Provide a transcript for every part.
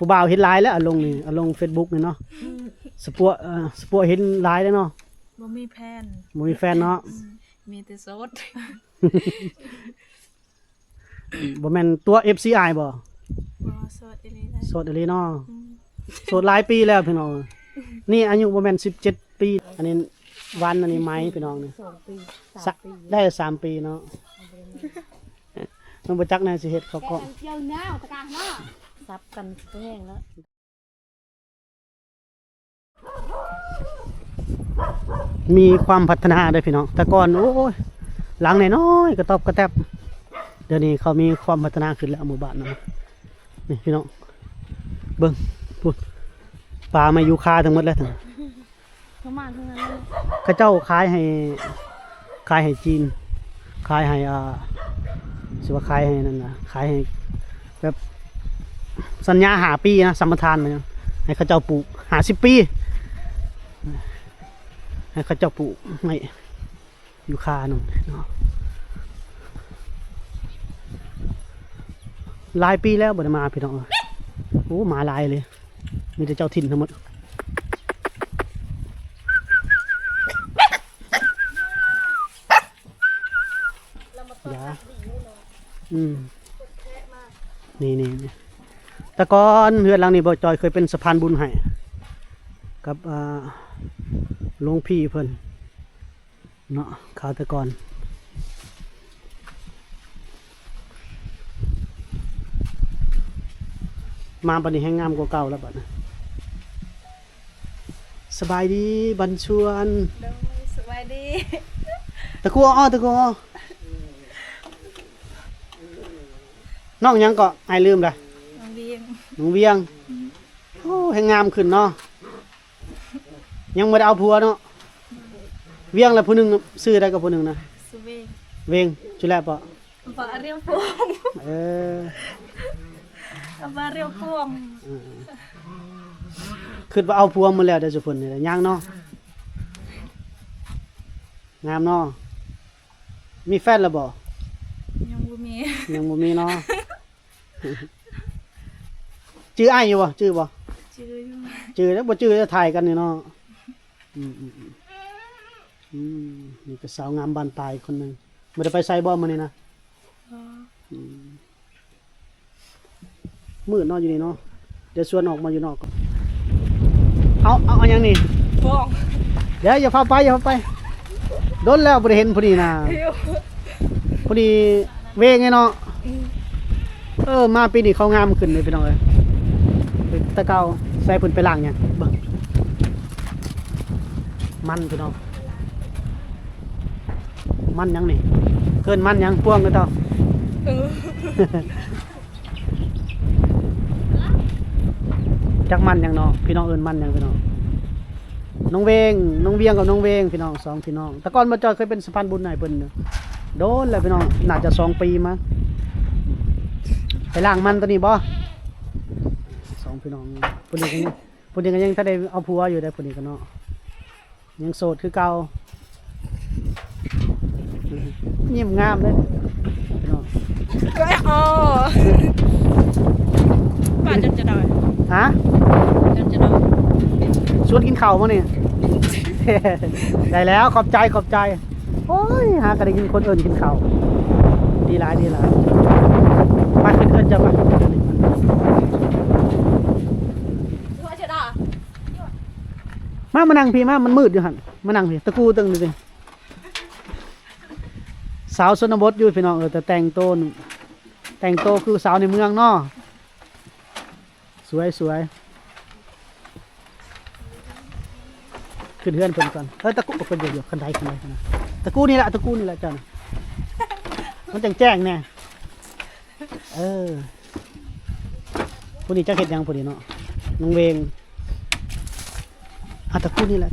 ผู้บ่าวเห็นไลน์แล้วลงนี่ลง Facebook นี่เนาะสปัวเห็นไลน์แล้วเนาะบ่มีแฟนบ่มีแฟนเนาะมีแต่โสดบ่แม่นตัว FCI บ่โสดอีหลีได้โสดอีหลีเนาะโสดหลายปีแล้วพี่น้องนี่อายุประมาณ17 ปีอันนี้วันอันนี้ไม้พี่น้องนี่2 ปี3 ปีได้3 ปีเนาะมันบ่จักแน่สิเฮ็ดเขาก็เจ้าหน้าตะกาเนาะซับกันตัวแห้งแล้วมีความพัฒนาได้พี่น้องแต่ก่อนโอ้ยหลังน้อยๆกระตอบกระแทบเดี๋ยวนี้เขามีความพัฒนาขึ้นแล้วหมู่บ้านนะนี่พี่น้องเบิ่งพูดปลามาอยู่คาทั้งหมดแล้วทั้งประมาณเท่านั้นเลยเขาเจ้าขายให้จีนขายให้สิว่าขายให้นั่นนะขายให้แบบสัญญา5 ปีนะสัมปทานมันให้เขาเจ้าปลูก50 ปีให้เขาเจ้าปลูกไม่อยู่คาหนึ่งหลายปีแล้วบ่ได้มาพี่น้องโอ้หมาหลายเลยมีแต่เจ้าถิ่นทั้งหมดยานี่แต่ก่อนเฮือนหลังนี้บ่จอยเคยเป็นสะพานบุญให้กับหลวงพี่เพิ่นเนาะข่าวแต่ก่อนมาบัดนี้แห้งงามกว่าเก่าแล้วบัดนะสบายดีบัญชวนสบายดีตะกูอ้อน้องยังก็ไอลืมละน้องเวียงโอ้แห้งงามขึ้นเนาะยังไม่ได้เอาผัวเนาะเวียงแล้วผู้หนึงซื้อได้กับผู้หนึงนะสุเวงจุแลปะบ่เรียวพวงบ่เรียวพวงคิดว่าเอาผัวมาแล้วเดี๋ยวจะพุ่นนี่แหละย่างเนาะงามเนาะมีแฟนแล้วบ่ยังบ่มีเนาะชื่ออ้ายอยู่บ่ชื่อบ่ชื่อแล้วบ่ชื่อจะถ่ายกันนี่เนาะนี่ก็สาวงามบานปลายคนหนึงบ่ได้ไปไสบ่มื้อนี้นะมืดเนาะอยู่นี่เนาะเดี๋ยวชวนออกมาอยู่นอกก่อนเอาหยังนี่พวงเดี๋ยวอย่าพาไปโดนแล้วบ่ได้เห็นพอดีนะพอดีเวงไงเนาะมาปีนี้เขางามขึ้นเลยพี่น้องเอ้ยตะเกาใส่เพิ่นไปล้างหยังเบิ่งมันพี่น้องมันหยังนี่เกินมันหยังพวงกันต่อจักมันหยังเนาะพี่น้องเอิ้นมันหยังพี่น้องน้องเวียงกับน้องเวงพี่น้อง2พี่น้องแต่ก่อนบ่จอยเคยเป็นสะพานบุญให้เพิ่นโดนแล้วพี่น้องน่าจะ2 ปีมั้งไปล้างมันตัวนี้บ่2พี่น้องผู้นี้ก็ยังถ้าได้เอาผัวอยู่ได้ผู้นี้ก็เนาะยังโสดคือเก่ายิ้มงามเลยพี่น้องป้าจนจะได้ฮะจนจะได้ชวนกินข้าวมั้งเนี่ยได้แล้วขอบใจโอ้ยหากันได้กินคนอื่นกินข้าวดีหลายไปขึ้นจะมามานั่งพี่มันมืดอยู่หันมานั่งพี่ตะกูตึงดิสาวชนบทอยู่พี่น้องแต่แต่งโตคือสาวในเมืองเนาะสวยขึ้นเฮือนเพิ่นก่อนตะกูเพิ่นอยู่คันใดนะตะกูนี่แหละจ้ะมันแจ้งแน่ผู้นี้จะเฮ็ดยังผู้นี้เนาะน้องเวงตะกูนี่แหละ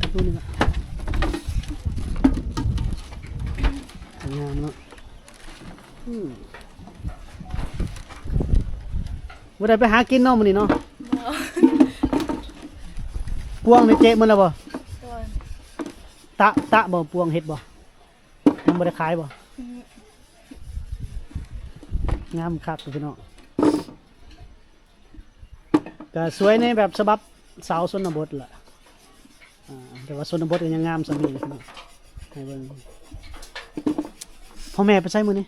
งามเนาะบ่ได้ไปหากินเนาะมื้อนี้เนาะพวงนี่เจ๊มันแล้วบ่ตะบ่พวงเฮ็ดบ่ยังบ่ได้ขายบ่งามคักพี่น้อง ก็สวยในแบบฉบับสาวชนบทล่ะแต่ว่าชนบทก็ยังงามสำนีพี่น้องให้เบิ่งพ่อแม่ไปใช้มื้อนี้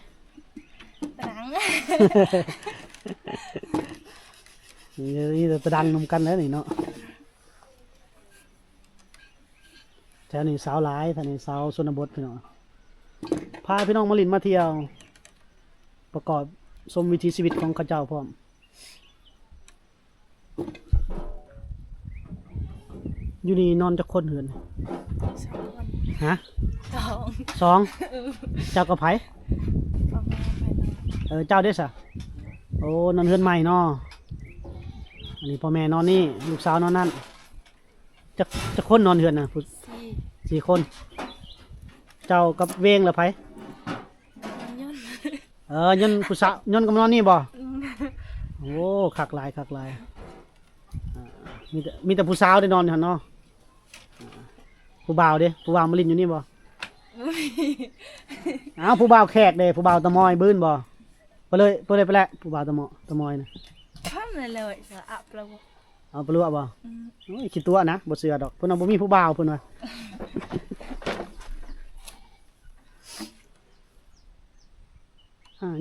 ตรัง นี่จะประดังนำกันแล้วนี่เนาะแถวนี้สาวหลายแถวนี้สาวชนบทพี่น้องพาพี่น้องมาลินมาเที่ยว ประกอบชมวิถีชีวิตของเขาเจ้าพร้อมอยู่นี่นอนจักคนเหือน 2 คน ฮะ 2 สองเจ้ากับไผ พ่อแม่ไปนอน เจ้าเด้ซะโอ้นอนเฮือนใหม่เนาะอันนี้พ่อแม่นอนนี่ลูกสาวนอนนั่นจะคนนอนเฮือนน่ะผู้ 4 4 คน เจ้ากับเวงละไผ ยนต์ ยนต์ผู้สาวยนต์กับนอนนี่บ่โอ้คักหลายมีแต่ผู้สาวได้นอนอยู่หั่นเนาะผู้บ่าวเด้ผู้บ่าวมาลินอยู่นี่บ่อ้าวผู้บ่าวแขกเด้ผู้บ่าวตะมอยบื้นบ่ไปเลยไปแล้วผู้บ่าวตะมอยน่ะ ทำเลยสะอับแล้ว เอาไปรู้บ่โอ้ยคิดตัวนะบ่เชื่อดอกเพิ่นว่าบ่มีผู้บ่าวเพิ่นว่า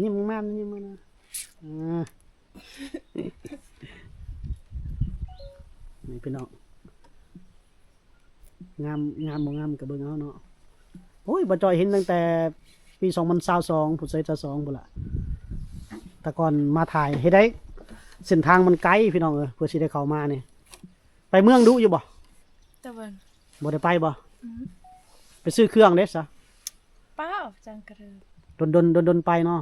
ยิ้มงามยิ้มมานะนี่พี่น้องงามบ่งามก็เบิ่งเอาเนาะโอ้ยบ่จอยเห็นตั้งแต่ปี2022พุทธศักราช22พุ่นล่ะแต่ก่อนมาถ่ายเฮ็ดได้เส้นทางมันไกลพี่น้องเพื่อสิได้เข้ามานี่ไปเมืองดุอยู่บ่ ตะวัน บ่ได้ไปบ่ไปซื้อเครื่องเด้ซะ เป้าจังกระเรือ ดนไปเนาะ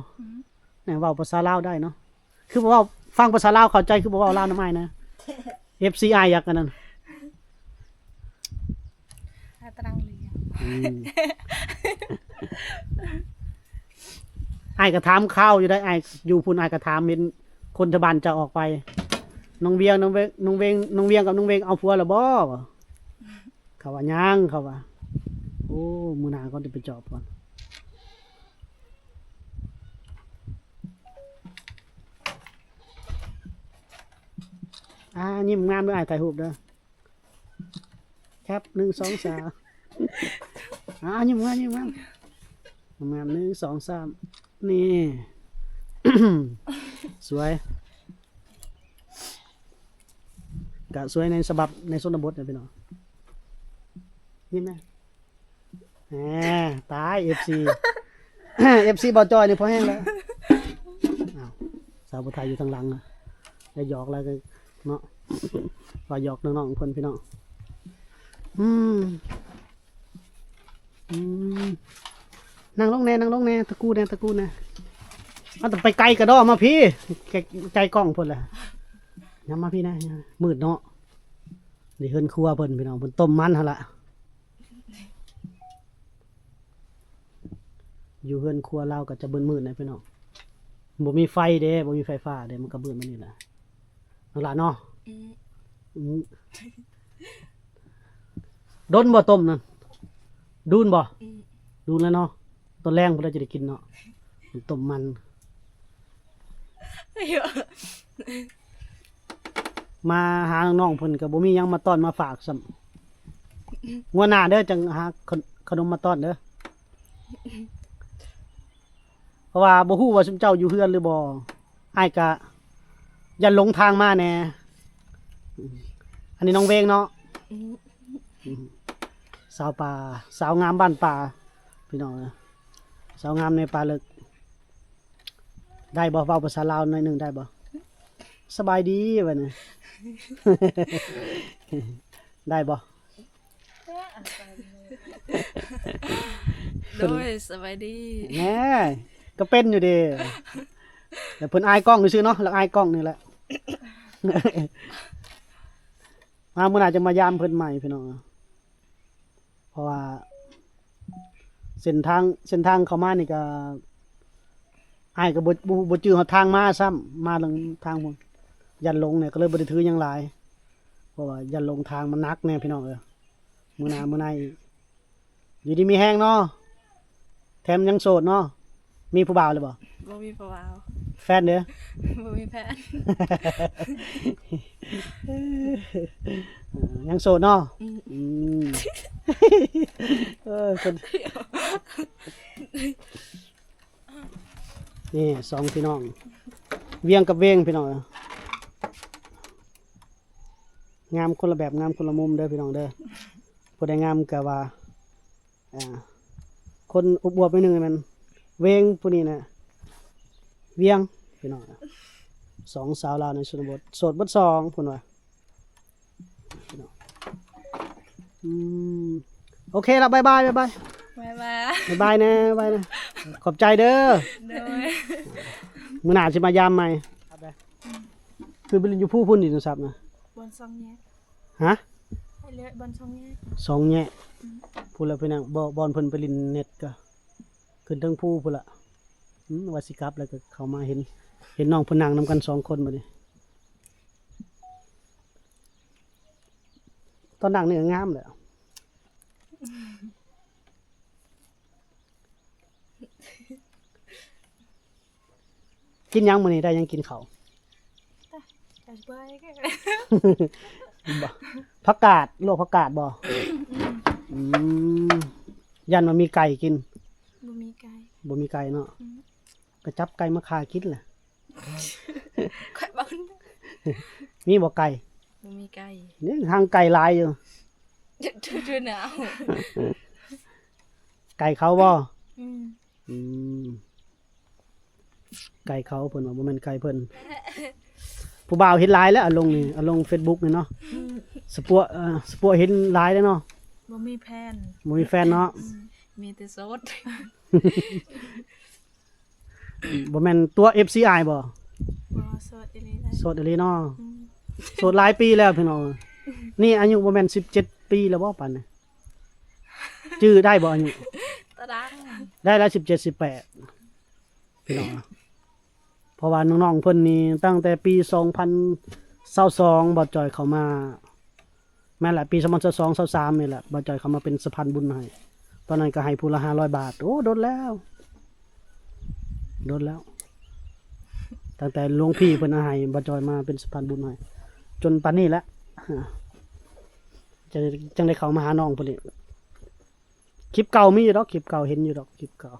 แหน่เว้าภาษาลาวได้เนาะคือบ่เว้าฟังภาษาลาวเข้าใจคือบ่เว้าลาวนำอ้ายนะ FCI อยากกันนั่น ตรังเลีย อ้ายก็ถามข้าวอยู่ได้อ้ายอยู่พุ่นอ้ายก็ถามเป็นคนทบานจะออกไปน้องเวียงกับน้องเวงเอาผัวแล้วบ่เขาว่ายังเขาว่าโอ้มื้อหน้าก็จะไปจอบก่อนยิ้มงามด้วยอ้ายถ่ายรูปเด้อครับ1 2 3ยิ้มงามงาม1 2 3นี่ สวยกะสวยในฉบับในชนบทเนี่ยพี่น้องยิ้มนะแหมตาย FC FC บอจอยนี่พอแห้งแล้วอ้าวสาวผู้ไทยอยู่ทางหลังอ่ะได้หยอกแล้วก็เนาะว่าหยอกน้องๆเพิ่นพี่น้องนั่งลงแน่ตะกูแน่มันต้องไปไกลกระดอมาพี่ใจกล้องเพิ่นแหละย้ำมาพี่นะมืดเนาะนี่เฮือนครัวเพิ่นพี่น้องเพิ่นต้มมันหั่นล่ะอยู่เฮือนครัวเราก็จะมืดๆนะพี่น้องบ่มีไฟเด้บ่มีไฟฟ้าเด้มันก็มืดมันนี่แหละนั่นล่ะเนาะดนบ่ต้มนั่นดูนบ่ดูนแล้วเนาะตอนแรงพวกเราจะได้กินเนาะต้มมันมาหาน้องๆเพิ่นก็บ่มีหยังมาต้อนมาฝากซ้ำงัวหน้าเด้อจังหาขนมมาต้อนเด้อเพราะว่าบ่ฮู้ว่าซุมเจ้าอยู่เฮือนหรือบ่อ้ายก็อย่าหลงทางมาแน่อันนี้น้องเวงเนาะสาวป่าสาวงามบ้านป่าพี่น้องสาวงามในป่าลึกได้บ่เว้าภาษาลาวหน่อยหนึงได้บ่สบายดีบัดนี้ ได้บ่ โดยสบายดี แหน่ก็เป็นอยู่เด้แต่เพิ่นอายกล้องซื่อๆเนาะแล้วอายกล้องนี่แหละ มามื้อหน้าจะมายามเพิ่นใหม่พี่น้องเพราะว่าเส้นทางเข้ามานี่ก็อ้ายก็บ่จื้อหาทางมาซ้ำมาทางพุ่นยันลงเนี่ยก็เลยบ่ได้ถือหยังหลายเพราะว่ายันลงทางมันหนักแน่พี่น้องมื้อหน้าอีกอยู่ดีมีแฮงเนาะแถมยังโสดเนาะมีผู้บ่าวเลยบ่ บ่มีผู้บ่าว แฟนเด้อ บ่มีแฟน ยังโสดเนาะคนนี่สองพี่น้องเวียงกับเวงพี่น้องงามคนละแบบงามคนละมุมเด้อพี่น้องเด้อผู้ใดงามก็ว่าคนอุบวบไปหนึ่งมันเวงผู้นี้นะเวียงพี่น้องสองสาวลาวในชนบทโสดเบัดสองพุ่นว่าพี่น้องโอเคแล้วบายบายบายบาย บ๊ายบาย บายบายนะบายนะขอบใจเด้อ โดย มื้อหน้าสิมายามใหม่คือไปเรียนอยู่ผู้พุ่นดิโทรศัพท์นะ บนซองแยก ฮะ ให้เลือกบนซองแยก สองแง่พูดแล้วพี่น้องบอนเพิ่นไปลินเน็ตก็ขึ้นเทั้งผู้พุ่นละว่าสิกลับแล้วก็เข้ามาเห็นน้องเพิ่นนั่งนำกันสองคนบัดนี้ตอนนั่งนี่ก็งามแหละกินหยังมื้อนี้ได้หยังกินข้าว แต่เบื่อแค่ บ่ผักกาดลวกผักกาดบ่ยันว่ามีไก่กิน บ่มีไก่ บ่มีไก่เนาะก็จับไก่มาฆ่ากินแหละ ข่อยบ่ มีบ่ไก่ บ่มีไก่ นี่ทางไก่หลายอยู่ ดูหนาว ไก่เขาบ่ อืม อืมไก่เขาเพิ่นว่าบ่แม่นไก่เพิ่นผู้บ่าวเห็นหลายแล้วเอาลงนี่เอาลง Facebook นี่เนาะสปัวเห็นหลายแล้วเนาะ บ่มีแพน บ่มีแฟนเนาะ มีแต่โสด บ่แม่นตัว FCI บ่ บ่โสดอีหลีได้ โสดอีหลีเนาะโสดหลายปีแล้วพี่น้องนี่อายุบ่แม่น17 ปีแล้วบ่ปานนี้จื้อได้บ่อายุ ตะดัง ได้แล้ว17 18พี่น้องเพราะว่าน้องๆเพิ่นนี่ตั้งแต่ปี2022บ่จอยเข้ามาแม่นแหละปี2022 23นี่แหละบ่จอยเข้ามาเป็นสะพานบุญให้ตอนนั้นก็ให้ผู้ละ500 บาทโอ้โดนแล้วตั้งแต่หลวงพี่เพิ่นเอาให้บ่จอยมาเป็นสะพานบุญให้จนปานนี้แหละจังได้เข้ามาหาน้องเพิ่นนี่คลิปเก่ามีอยู่ดอกคลิปเก่าเห็นอยู่ดอกคลิปเก่า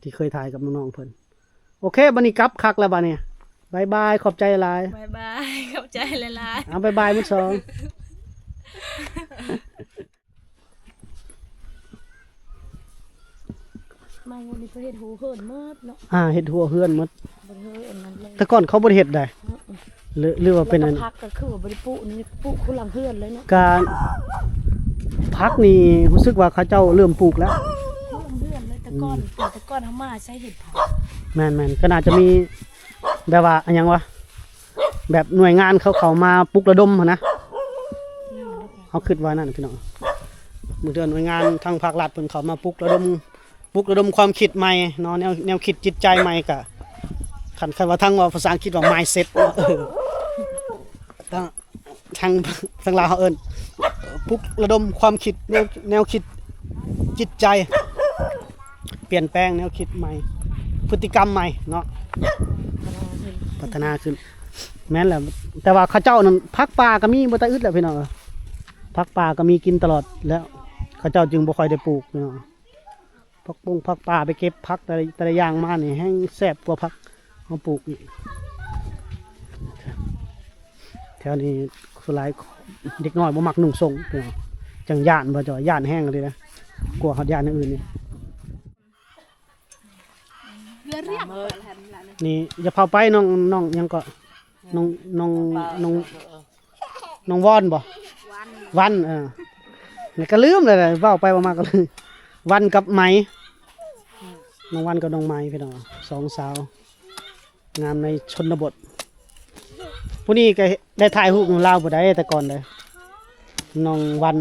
ที่เคยถ่ายกับน้องๆเพิ่นโอเคบัดนี้กลับคักแล้วบัดนี้บายบายขอบใจหลาย บ๊ายบายขอบใจหลาย เอาบายบายมื้อสอง มาวันนี้เพิ่นเฮ็ดหูเหินหมดเนาะ เฮ็ดหัวเฮือนหมด บ่เฮ็ดอันนั้นเลย แต่ก่อนเขาบ่ได้เฮ็ดได้หรือว่าเป็นอัน แล้วก็พักก็คือว่าบ่ได้ปุนี่ปุคุหลังเฮือนเลยเนาะ การพักนี่รู้สึกว่าเขาเจ้าเริ่มปลูกแล้ว คุหลังเฮือนเลยแต่ก่อนเฮามาใช้เห็ดผัก แม่นๆก็น่าจะมีแบบว่าอันหยังวะแบบหน่วยงานเขามาปลุกระดมหั้นนะเขาคิดว่านั่นพี่น้องมื้อเดือนหน่วยงานทางภาครัฐเพิ่นเขามาปลุกระดมความคิดใหม่เนาะแนวคิดจิตใจใหม่ก็คันว่าทางว่าภาษาอังกฤษว่า mindset เนาะทางลาวเขาเอิ้นปลุกระดมความคิดแนวคิดจิตใจเปลี่ยนแปลงแนวคิดใหม่พฤติกรรมใหม่เนาะพัฒนาขึ้นแม่นแหละแต่ว่าเขาเจ้านั้นพักป่าก็มีบ่ตาอึดแหละพี่น้องพักป่าก็มีกินตลอดแล้วเขาเจ้าจึงบ่ค่อยได้ปลูกพี่น้องพักป่าไปเก็บพักแต่ละอย่างมานี่แห้งแซ่บกว่าพักเฮาปลูกอีกแถวนี้สุหลายเด็กน้อยบ่มักนุ่งทรงพี่น้องจังย่านบ่จ่อยย่านแห้งเลยนะกลัวเฮาย่านอย่างอื่นนี่ ๆเรือเรียก นี่อย่าเผาไปน้องยังก็น้องวอนบ่วันนี่ก็ลืมเลยเว้าไปว่ามาก็ลืมวันกับไหมน้องวันกับน้องไหมพี่น้องสองสาวงามในชนบทผู้นี้ก็ได้ถ่ายรูปลาวบ่ได้แต่ก่อนเลยน้องวัน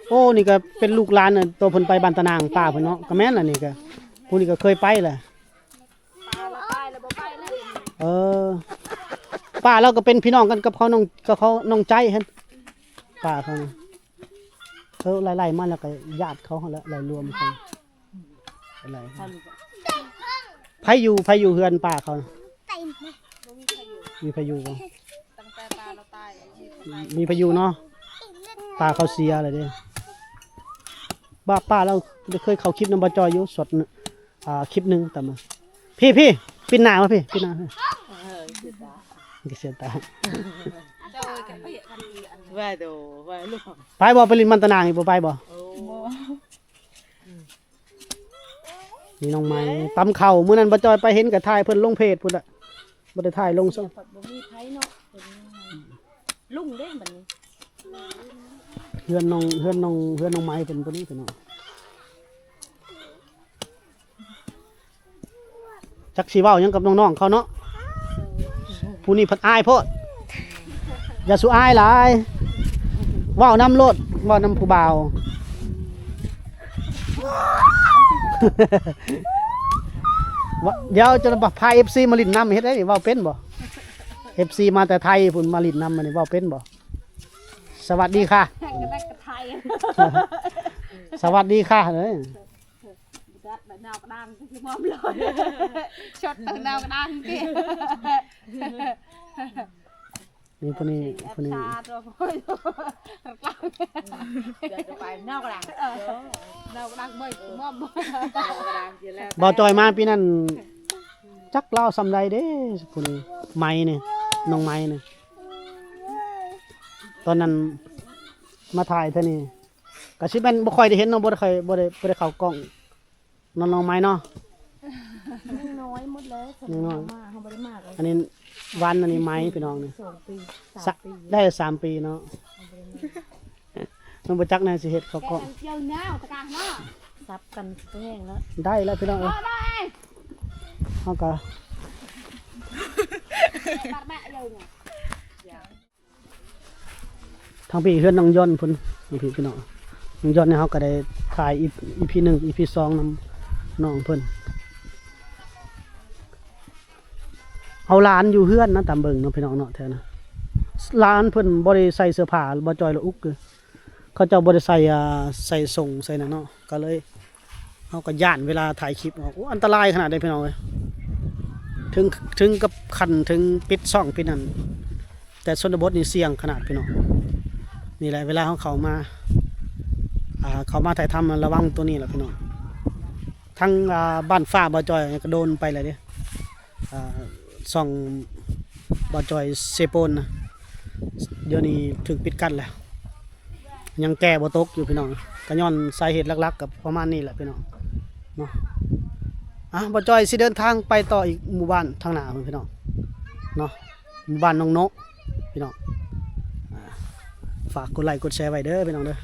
โอ้นี่ก็เป็นลูกหลานน่ะตัวเพิ่นไปบ้านตะนางป้าเพิ่นเนาะก็แม่นล่ะนี่ก็ผู้นี้ก็เคยไปแหละป้าเราก็เป็นพี่น้องกันกับเขาน้องใจหั่นป้าเขานะ ไล่ๆมาแล้วก็ญาติเขาหั่นแหละไล่รวมกันอะไร ถ้าลูก ไผอยู่เฮือนป้าเขาน่ะมีไผอยู่บ่ ตั้งแต่ปลาเราตาย มีไผอยู่เนาะป้าเขาเสียแล้วเด้ป้าเราเคยเข้าคลิปนำบ่จอยอยู่สดคลิปหนึงแต่มาพี่ปิดหน้ามาพี่ปิดหน้าพี่ คือตา มันก็เสียตา เจ้ากันไปกันอัน ว่าโดว่าลูก ไปบ่ไปลินมันตะนางอีกบ่ไปบ่ โอ้ นี่น้องไม้ตำเข่ามื้อนั้นบ่จอยไปเห็นก็ถ่ายเพิ่นลงเพจพุ่นน่ะบ่ได้ถ่ายลงซะ ปัดบ่มีไผเนาะลุงเด้บัดนี้ เฮือนน้องไม้เป็นตัวนี้พี่น้องจักสิเว้าหยังกับน้องๆเขาเนาะผู้นี้เพิ่นอายโพดอย่าสุอายหลายเว้านำโลดเว้านำผู้บ่าว เดี๋ยวจะพา FC มาลินนำเฮ็ดได้นี่เว้าเป็นบ่ FC มาแต่ไทยพุ่นมาลินนำมานี่เว้าเป็นบ่สวัสดีค่ะ แข่งกันได้กับไทย สวัสดีค่ะเอ้ย ดัดแบบแนวกระด้างคือมอมเลยช็อตตั้งแนวกระด้างพี่ นี่ผู้นี้ ชาตัวพ่อยเดี๋ยวจะไปแนวกระด้างแนวกระด้างเมื่อยมอมกระด้างเสร็จแล้ว บ่จอยมาปีนั้นจักเล่าซำใดเด้ผู้นี้ไม้นี่น้องไม้นี่ตอนนั้นมาถ่ายเท่านี้ก็สิแม่นบ่ค่อยได้เห็นเนาะบ่ได้เข้ากล้องน้องไม้เนาะ น้อยหมดเลยคนมาเขาไม่ได้มากเลย อันนี้วันอันนี้ไม้พี่น้องนี่ 2 ปี ได้3 ปีเนาะมันบ่จักแน่สิเฮ็ดเข้ากล้อง เจียวแนวตะการเนาะซับกันตัวแห้งแล้ว ได้แล้วพี่น้องเอ้ย ได้ เฮาก็ ตัดแม่เลยเนี่ย ทางพี่เฮือนน้องย่อนพุ่นพี่น้องน้องย่อนเนี่ยเฮาก็ได้ถ่าย EP 1 EP 2นำน้องเพิ่นเอาหลานอยู่เฮือนนะตามเบิ่งเนาะพี่น้องเนาะแท้นะหลานเพิ่นบ่ได้ใส่เสื้อผ้าบ่จอยละอุกคือเขาเจ้าบ่ได้ใส่ใส่ส่งใส่นั่นเนาะก็เลยเฮาก็ย่านเวลาถ่ายคลิปโอ้อันตรายขนาดใดพี่น้องเอ้ยถึงกับคันถึงปิดช่องปิดนั่นแต่ชนบทนี่เสี่ยงขนาดพี่น้องนี่แหละเวลาเขามาถ่ายทำระวังตัวนี้แหละพี่น้องทั้งบ้านฟ้าบ่จอยก็โดนไปเลยเด้ส่องบ่จอยเซโปนนะเดี๋ยวนี้ถึงปิดกั้นแล้วยังแก้บ่ตกอยู่พี่น้องก็ย้อนสาเหตุหลักๆกับประมาณนี้แหละพี่น้องเนาะบ่จอยสิเดินทางไปต่ออีกหมู่บ้านทางหน้าพี่น้องเนาะหมู่บ้านน้องนกพี่น้องฝากกดไลค์กดแชร์ไว้เด้อพี่น้องเด้อ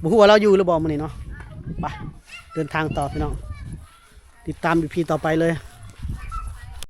บ่ฮู้ว่าเราอยู่หรือบ่มื้อนี้เนาะไปเดินทางต่อพี่น้องติดตาม EP ต่อไปเลย